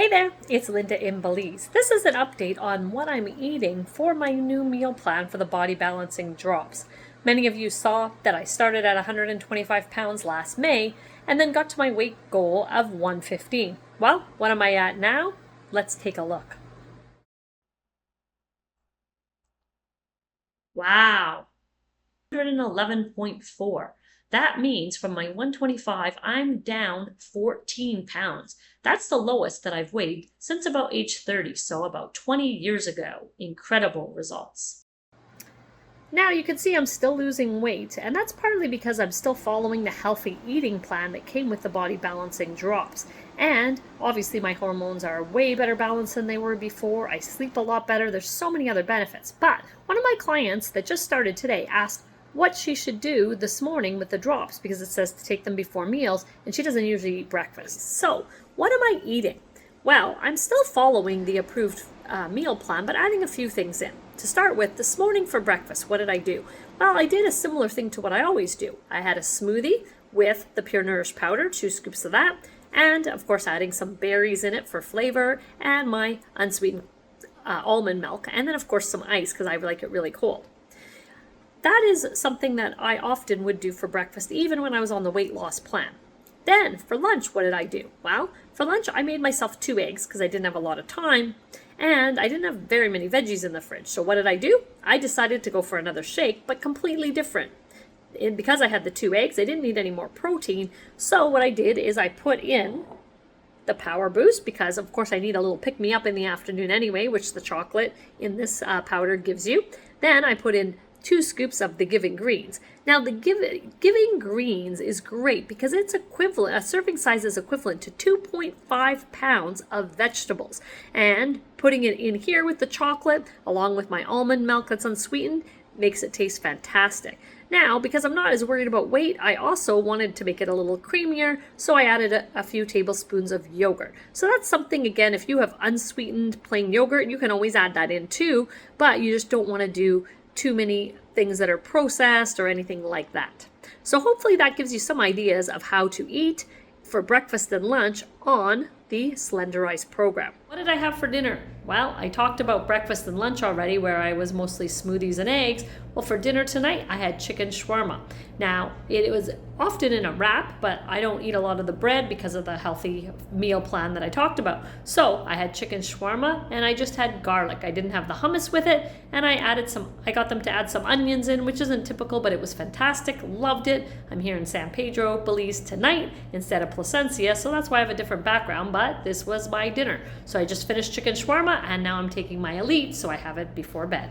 Hey there, it's Linda in Belize. This is an update on what I'm eating for my new meal plan for the body balancing drops. Many of you saw that I started at 125 pounds last May and then got to my weight goal of 115. Well, what am I at now? Let's take a look. Wow, 111.4. That means from my 125, I'm down 14 pounds. That's the lowest that I've weighed since about age 30, so about 20 years ago. Incredible results. Now you can see I'm still losing weight, and that's partly because I'm still following the healthy eating plan that came with the body balancing drops. And obviously my hormones are way better balanced than they were before. I sleep a lot better. There's so many other benefits. But one of my clients that just started today asked what she should do this morning with the drops because it says to take them before meals, and she doesn't usually eat breakfast. So what am I eating? Well, I'm still following the approved meal plan, but adding a few things in. To start with, this morning for breakfast, what did I do? Well, I did a similar thing to what I always do. I had a smoothie with the Pure Nourish powder, 2 scoops of that, and of course adding some berries in it for flavor, and my unsweetened almond milk, and then of course some ice because I like it really cold. That is something that I often would do for breakfast, even when I was on the weight loss plan. Then for lunch, what did I do? Well, for lunch, I made myself 2 eggs because I didn't have a lot of time and I didn't have very many veggies in the fridge. So what did I do? I decided to go for another shake, but completely different. And because I had the 2 eggs, I didn't need any more protein. So what I did is I put in the Power Boost because, of course, I need a little pick-me-up in the afternoon anyway, which the chocolate in this powder gives you. Then I put in 2 scoops of the Giving Greens. Now the Giving Greens is great because it's equivalent, a serving size is equivalent to 2.5 pounds of vegetables. And putting it in here with the chocolate, along with my almond milk that's unsweetened, makes it taste fantastic. Now, because I'm not as worried about weight, I also wanted to make it a little creamier, so I added a few tablespoons of yogurt. So that's something, again, if you have unsweetened plain yogurt, you can always add that in too, but you just don't want to do too many things that are processed or anything like that. So hopefully that gives you some ideas of how to eat for breakfast and lunch on the Slenderiiz program. What did I have for dinner? Well, I talked about breakfast and lunch already where I was mostly smoothies and eggs. Well, for dinner tonight, I had chicken shawarma. Now, it was often in a wrap, but I don't eat a lot of the bread because of the healthy meal plan that I talked about. So I had chicken shawarma and I just had garlic. I didn't have the hummus with it, and I got them to add some onions in, which isn't typical, but it was fantastic. Loved it. I'm here in San Pedro, Belize tonight instead of Placencia, so that's why I have a different background, but this was my dinner. So I just finished chicken shawarma and now I'm taking my Elite, so I have it before bed.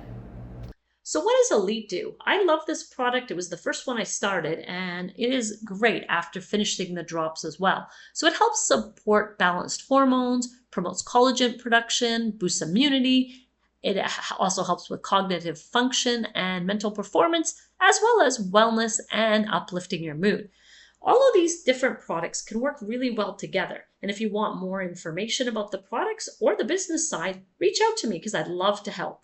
So what does Elite do? I love this product. It was the first one I started and it is great after finishing the drops as well. So it helps support balanced hormones, promotes collagen production, boosts immunity. It also helps with cognitive function and mental performance, as well as wellness and uplifting your mood. All of these different products can work really well together. And if you want more information about the products or the business side, reach out to me because I'd love to help.